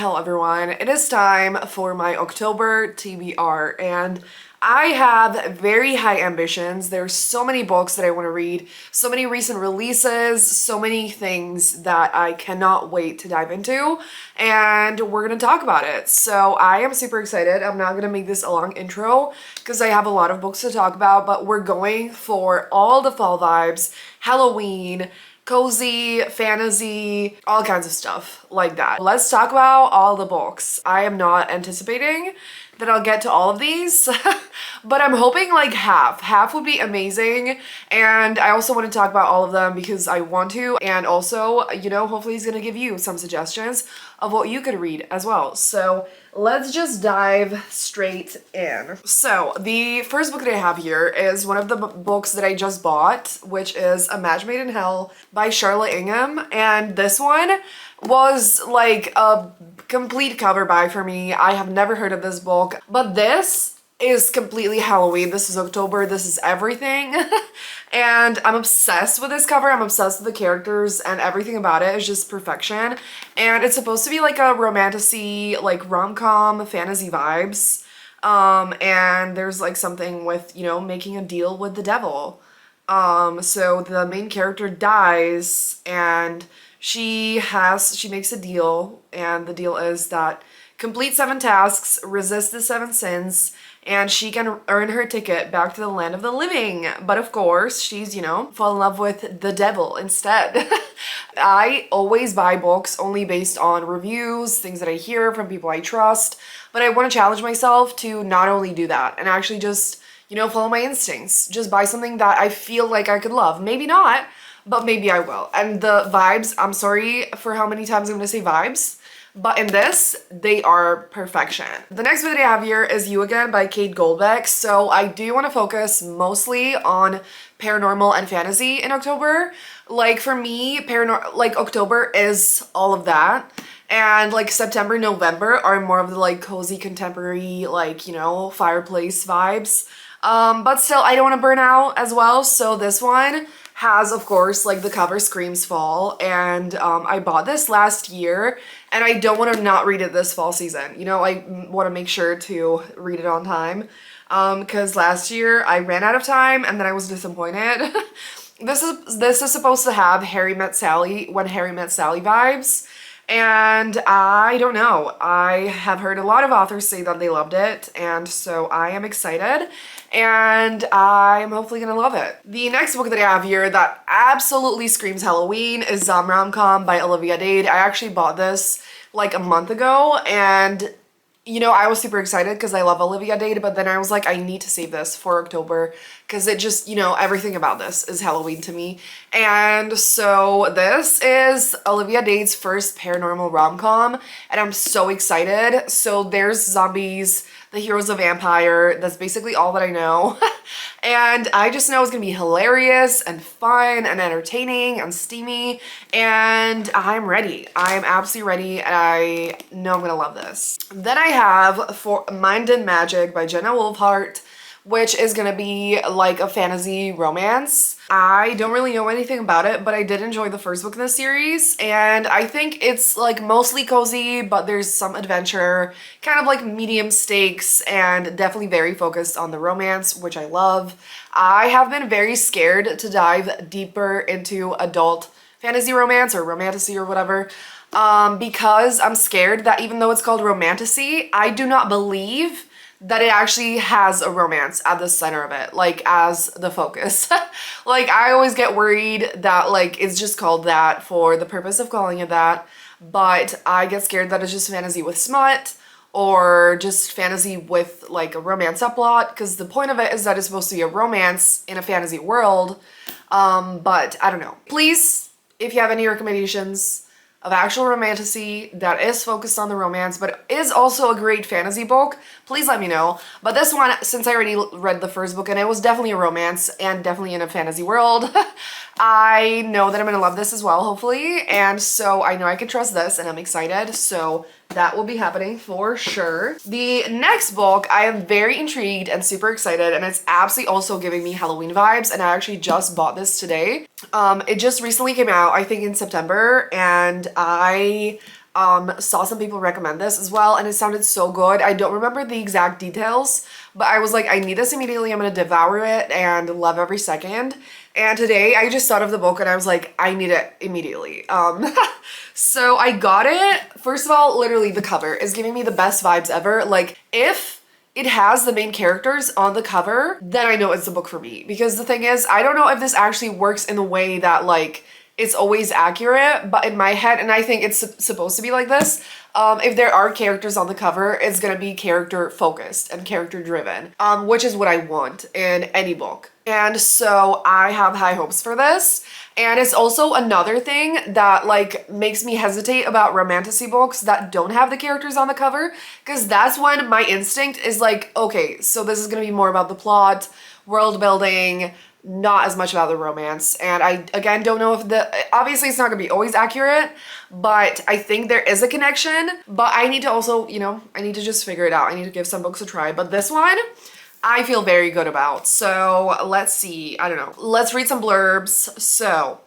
Hello everyone, it is time for my October TBR and I have very high ambitions. There's so many books that I want to read, so many recent releases, so many things that I cannot wait to dive into, and we're going to talk about it. So I am super excited. I'm not going to make this a long intro because I have a lot of books to talk about, but we're going for all the fall vibes, Halloween, cozy, fantasy, all kinds of stuff like that. Let's talk about all the books. I am not anticipating that I'll get to all of these, but I'm hoping like half. Half would be amazing, and I also want to talk about all of them because I want to, and also, you know, hopefully he's gonna give you some suggestions of what you could read as well. So let's just dive straight in. So the first book that I have here is one of the books that I just bought, which is A Match Made in Hell by Charlotte Ingham, and this one was like a complete cover buy for me. I have never heard of this book, but this is completely Halloween. This is October, this is everything. And I'm obsessed with this cover. I'm obsessed with the characters, and everything about it is just perfection. And it's supposed to be like a romantasy, like rom-com fantasy vibes. And there's like something with, you know, making a deal with the devil. So the main character dies and she makes a deal, and the deal is that complete 7 tasks, resist the 7 sins, and she can earn her ticket back to the land of the living. But of course, she's, you know, fall in love with the devil instead. I always buy books only based on reviews, things that I hear from people I trust, but I want to challenge myself to not only do that and actually just, you know, follow my instincts. Just buy something that I feel like I could love. Maybe not, but maybe I will. And the vibes, I'm sorry for how many times I'm gonna say vibes, but in this, they are perfection. The next book that I have here is You Again by Kate Goldbeck. So I do want to focus mostly on paranormal and fantasy in October. Like for me, October is all of that. And like September, November are more of the like cozy contemporary, like, you know, fireplace vibes. But still, I don't want to burn out as well. So this one has, of course, like the cover screams fall, and I bought this last year, and I don't want to not read it this fall season. You know, I want to make sure to read it on time, because last year I ran out of time and then I was disappointed. This is supposed to have Harry Met Sally, When Harry Met Sally vibes, and I don't know. I have heard a lot of authors say that they loved it, and so I am excited, and I'm hopefully gonna love it. The next book that I have here that absolutely screams Halloween is Rom-Com by Olivia Dade. I actually bought this like a month ago, and you know, I was super excited because I love Olivia Dade, but then I was like, I need to save this for October because it just, you know, everything about this is Halloween to me. And so this is Olivia Dade's first paranormal rom-com, and I'm so excited. So there's zombies, the hero's a vampire. That's basically all that I know. And I just know it's gonna be hilarious and fun and entertaining and steamy, and I'm ready. I'm absolutely ready, and I know I'm gonna love this. Then I have For Mind and Magic by Jenna Wolfhart, which is gonna be like a fantasy romance. I don't really know anything about it, but I did enjoy the first book in the series, and I think it's like mostly cozy, but there's some adventure, kind of like medium stakes, and definitely very focused on the romance, which I love. I have been very scared to dive deeper into adult fantasy romance or romantasy or whatever, because I'm scared that even though it's called romantasy, I do not believe that it actually has a romance at the center of it, like as the focus. Like I always get worried that like it's just called that for the purpose of calling it that, but I get scared that it's just fantasy with smut or just fantasy with like a romance subplot, because the point of it is that it's supposed to be a romance in a fantasy world, but I don't know. Please, if you have any recommendations of actual romantasy that is focused on the romance but is also a great fantasy book, please let me know. But this one, since I already read the first book and it was definitely a romance and definitely in a fantasy world, I know that I'm gonna love this as well, hopefully, and so I know I can trust this, and I'm excited, so that will be happening for sure. The next book, I am very intrigued and super excited, and it's absolutely also giving me Halloween vibes, and I actually just bought this today. It just recently came out, I think in September, and I Saw some people recommend this as well, and it sounded so good. I don't remember the exact details, but I was like, I need this immediately. I'm gonna devour it and love every second. And today I just thought of the book and I was like, I need it immediately. So I got it. First of all, literally the cover is giving me the best vibes ever. Like, if it has the main characters on the cover, then I know it's the book for me. Because the thing is, I don't know if this actually works in the way that like it's always accurate, but in my head, and I think it's supposed to be like this, if there are characters on the cover, it's gonna be character focused and character driven, which is what I want in any book. And so I have high hopes for this. And it's also another thing that like makes me hesitate about romantasy books that don't have the characters on the cover, because that's when my instinct is like, okay, so this is gonna be more about the plot, world building, not as much about the romance. And I, again, don't know if obviously it's not gonna be always accurate, but I think there is a connection. But I need to also, you know, I need to just figure it out. I need to give some books a try. But this one, I feel very good about. So let's see, I don't know. Let's read some blurbs. So,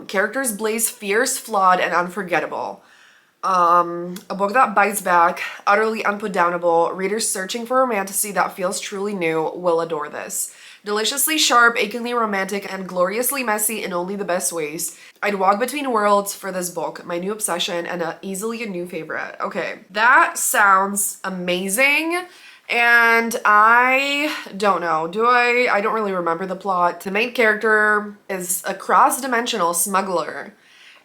characters blaze fierce, flawed, and unforgettable. A book that bites back, utterly unputdownable. Readers searching for romantasy that feels truly new will adore this. Deliciously sharp, achingly romantic, and gloriously messy in only the best ways. I'd walk between worlds for this book, my new obsession, and easily a new favorite. Okay, that sounds amazing. And I don't know, I don't really remember the plot. The main character is a cross-dimensional smuggler,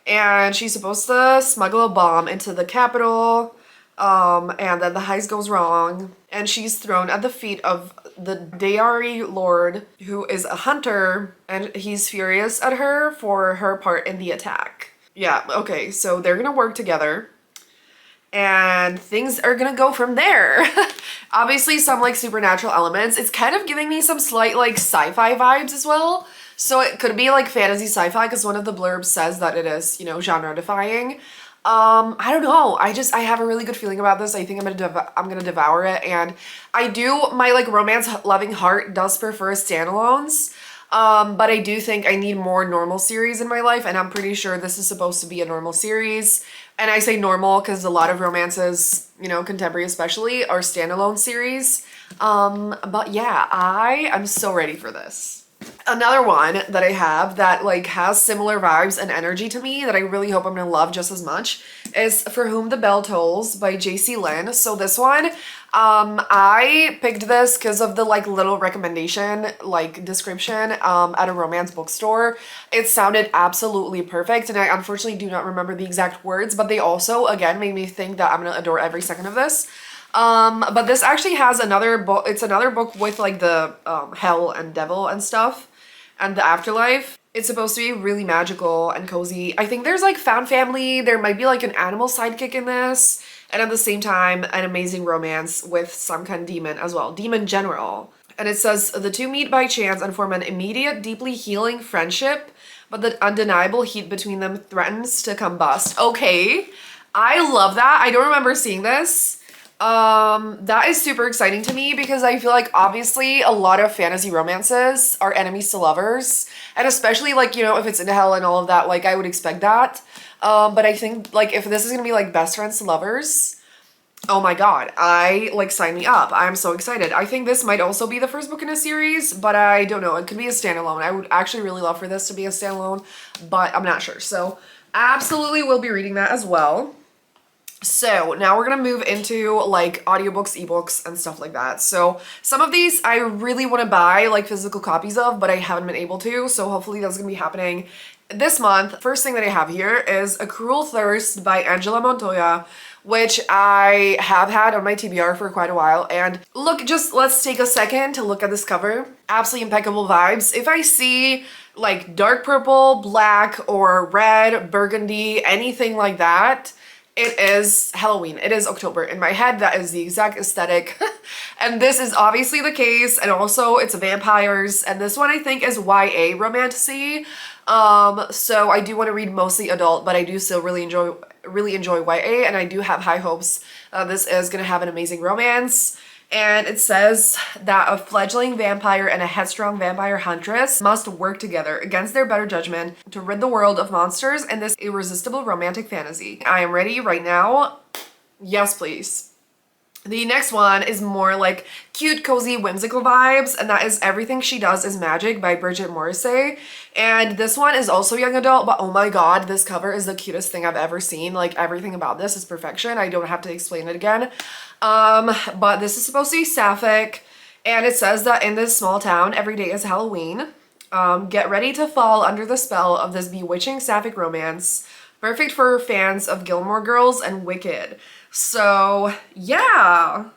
and she's supposed to smuggle a bomb into the capital, and then the heist goes wrong, and she's thrown at the feet of the Dairy Lord, who is a hunter, and he's furious at her for her part in the attack. Yeah, okay, so they're gonna work together, and things are gonna go from there. Obviously some like supernatural elements. It's kind of giving me some slight like sci-fi vibes as well. So it could be like fantasy sci-fi, because one of the blurbs says that it is, you know, genre defying. I don't know. I have a really good feeling about this. I think I'm gonna devour it. And my like romance loving heart does prefer standalones. But I do think I need more normal series in my life, and I'm pretty sure this is supposed to be a normal series. And I say normal because a lot of romances, you know, contemporary especially, are standalone series. But yeah, I am so ready for this. Another one that I have that like has similar vibes and energy to me that I really hope I'm gonna love just as much is For Whom the Bell Tolls by J.C. Lynn. So this one, I picked this because of the like little recommendation, like description, at a romance bookstore. It sounded absolutely perfect, and I unfortunately do not remember the exact words, but they also, again, made me think that I'm gonna adore every second of this. But this actually has another book. It's another book with like the hell and devil and stuff and the afterlife. It's supposed to be really magical and cozy. I think there's like found family. There might be like an animal sidekick in this, and at the same time an amazing romance with some kind of demon as well. Demon general. And it says the two meet by chance and form an immediate, deeply healing friendship, but the undeniable heat between them threatens to combust. Okay, I love that. I don't remember seeing this. That is super exciting to me because I feel like obviously a lot of fantasy romances are enemies to lovers, and especially like, you know, if it's in hell and all of that, like I would expect that. But I think like if this is gonna be like best friends to lovers, oh my god, sign me up. I'm so excited. I think this might also be the first book in a series, but I don't know. It could be a standalone. I would actually really love for this to be a standalone, but I'm not sure. So absolutely will be reading that as well. So now we're gonna move into like audiobooks, ebooks, and stuff like that. So some of these I really want to buy like physical copies of, but I haven't been able to. So hopefully that's gonna be happening this month. First thing that I have here is A Cruel Thirst by Angela Montoya, which I have had on my TBR for quite a while. And look, just let's take a second to look at this cover. Absolutely impeccable vibes. If I see like dark purple, black, or red, burgundy, anything like that, it is Halloween. It is October. In my head, that is the exact aesthetic. And this is obviously the case. And also it's vampires. And this one I think is YA romantasy. So I do want to read mostly adult, but I do still really enjoy YA, and I do have high hopes this is gonna have an amazing romance. And it says that a fledgling vampire and a headstrong vampire huntress must work together against their better judgment to rid the world of monsters in this irresistible romantic fantasy. I am ready right now. Yes, please. The next one is more like cute, cozy, whimsical vibes, and that is Everything She Does Is Magic by Bridget Morrissey. And this one is also young adult, but oh my god, this cover is the cutest thing I've ever seen. Like, everything about this is perfection. I don't have to explain it again. But this is supposed to be sapphic, and it says that in this small town, every day is Halloween. Get ready to fall under the spell of this bewitching sapphic romance, perfect for fans of Gilmore Girls and Wicked. So yeah,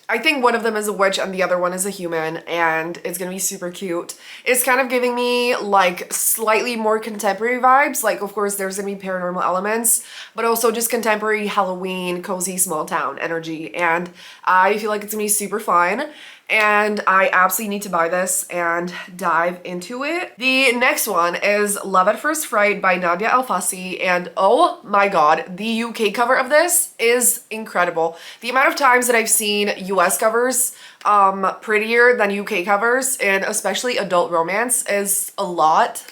I think one of them is a witch and the other one is a human, and it's gonna be super cute. It's kind of giving me like slightly more contemporary vibes. Like, of course, there's gonna be paranormal elements, but also just contemporary Halloween, cozy small town energy. And I feel like it's gonna be super fun. And I absolutely need to buy this and dive into it. The next one is Love at First Fright by Nadia Alfasi, and oh my god, the UK cover of this is incredible. The amount of times that I've seen US covers prettier than UK covers, and especially adult romance, is a lot.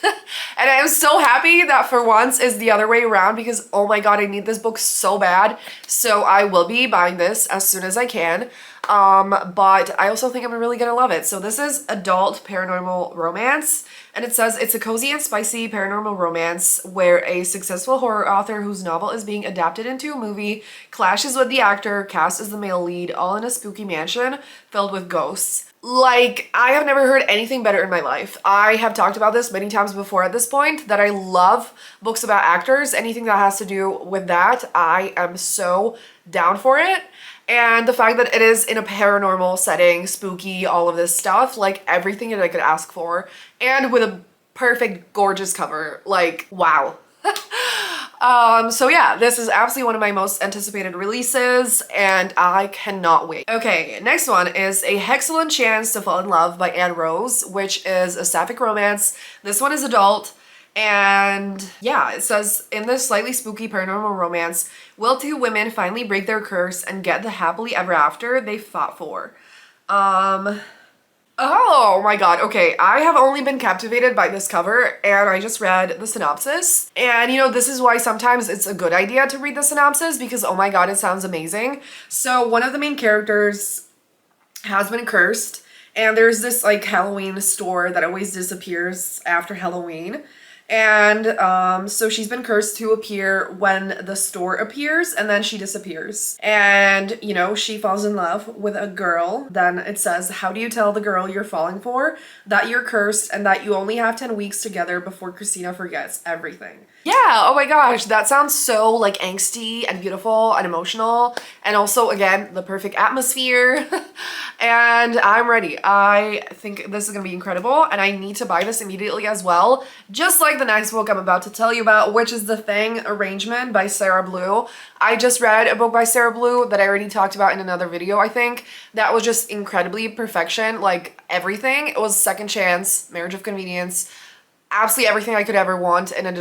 And I am so happy that for once is the other way around, because oh my god, I need this book so bad. So I will be buying this as soon as I can. But I also think I'm really gonna love it. So this is adult paranormal romance, and it says it's a cozy and spicy paranormal romance where a successful horror author whose novel is being adapted into a movie clashes with the actor cast as the male lead, all in a spooky mansion filled with ghosts. Like, I have never heard anything better in my life. I have talked about this many times before at this point, that I love books about actors. Anything that has to do with that, I am so down for it. And the fact that it is in a paranormal setting, spooky, all of this stuff, like everything that I could ask for, and with a perfect, gorgeous cover, like, wow. So yeah, this is absolutely one of my most anticipated releases, and I cannot wait. Okay, next one is A Excellent Chance to Fall in Love by Anne Rose, which is a sapphic romance. This one is adult. And yeah, it says, in this slightly spooky paranormal romance, will two women finally break their curse and get the happily ever after they fought for? Oh my god, okay, I have only been captivated by this cover, and I just read the synopsis. And you know, this is why sometimes it's a good idea to read the synopsis, because oh my god, it sounds amazing. So one of the main characters has been cursed, and there's this like Halloween store that always disappears after Halloween. And so she's been cursed to appear when the store appears, and then she disappears. And, you know, she falls in love with a girl. Then it says, how do you tell the girl you're falling for that you're cursed and that you only have 10 weeks together before Christina forgets everything? Yeah, oh my gosh, that sounds so like angsty and beautiful and emotional, and also, again, the perfect atmosphere. And I'm ready. I think this is gonna be incredible, and I need to buy this immediately as well, just like the next book I'm about to tell you about, which is The Thing Arrangement by Sarah Blue. I just read a book by Sarah Blue that I already talked about in another video, I think, that was just incredibly perfection, like everything. It was Second Chance, Marriage of Convenience, absolutely everything I could ever want in an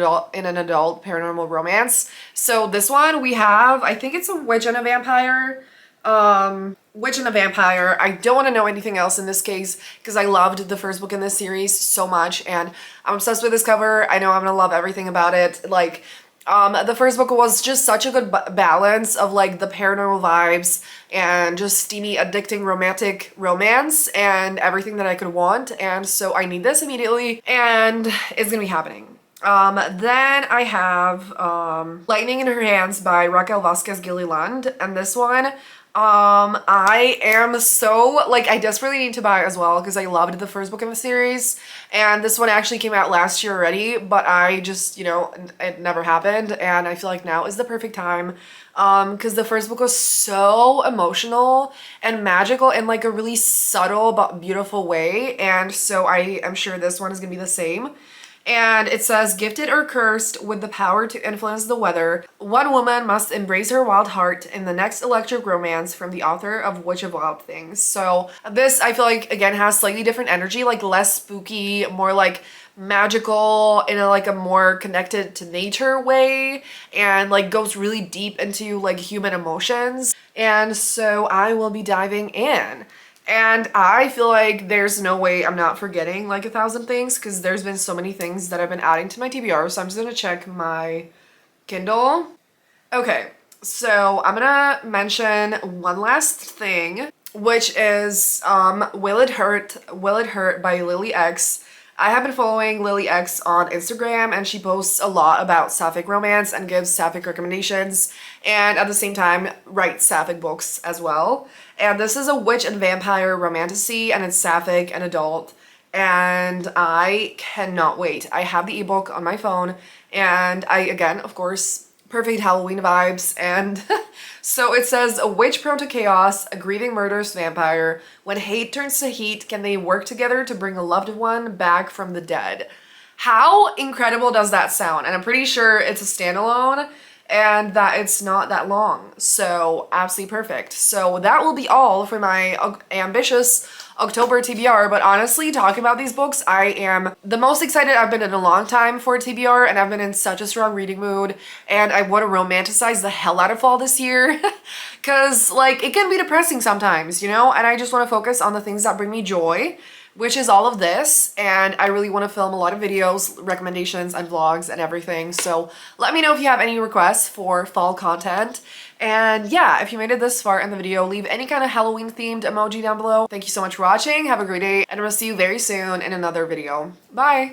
adult paranormal romance. So this one we have, I think it's a witch and a vampire. Witch and a vampire. I don't want to know anything else in this case because I loved the first book in this series so much, and I'm obsessed with this cover. I know I'm gonna love everything about it. Like, the first book was just such a good balance of like the paranormal vibes and just steamy, addicting, romantic romance and everything that I could want. And so I need this immediately, and it's gonna be happening. Then I have Lightning in Her Hands by Raquel Vasquez Gilliland, and this one I am so, like, I desperately need to buy it as well because I loved the first book in the series, and this one actually came out last year already, but I just, you know, it never happened, and I feel like now is the perfect time because the first book was so emotional and magical in like a really subtle but beautiful way, and so I am sure this one is gonna be the same. And it says, gifted or cursed with the power to influence the weather, one woman must embrace her wild heart in the next electric romance from the author of Witch of Wild Things. So this, I feel like, again, has slightly different energy, like less spooky, more like magical in a like a more connected to nature way, and like goes really deep into like human emotions. And so I will be diving in. And I feel like there's no way I'm not forgetting like 1,000 things, because there's been so many things that I've been adding to my TBR. So I'm just gonna check my Kindle. Okay, so I'm gonna mention one last thing, which is Will It Hurt? Will It Hurt by Lily X. I have been following Lily X on Instagram, and she posts a lot about sapphic romance and gives sapphic recommendations, and at the same time writes sapphic books as well. And this is a witch and vampire romantasy, and it's sapphic and adult, and I cannot wait. I have the ebook on my phone, and I, again, of course, perfect Halloween vibes. And so it says, a witch prone to chaos, a grieving murderous vampire. When hate turns to heat, can they work together to bring a loved one back from the dead? How incredible does that sound? And I'm pretty sure it's a standalone and that it's not that long. So absolutely perfect. So that will be all for my ambitious October TBR. But honestly, talking about these books, I am the most excited I've been in a long time for TBR, and I've been in such a strong reading mood, and I want to romanticize the hell out of fall this year because like it can be depressing sometimes, you know, and I just want to focus on the things that bring me joy, which is all of this. And I really want to film a lot of videos, recommendations, and vlogs and everything. So let me know if you have any requests for fall content. And yeah, if you made it this far in the video, leave any kind of Halloween themed emoji down below. Thank you so much for watching. Have a great day, and we'll see you very soon in another video. Bye!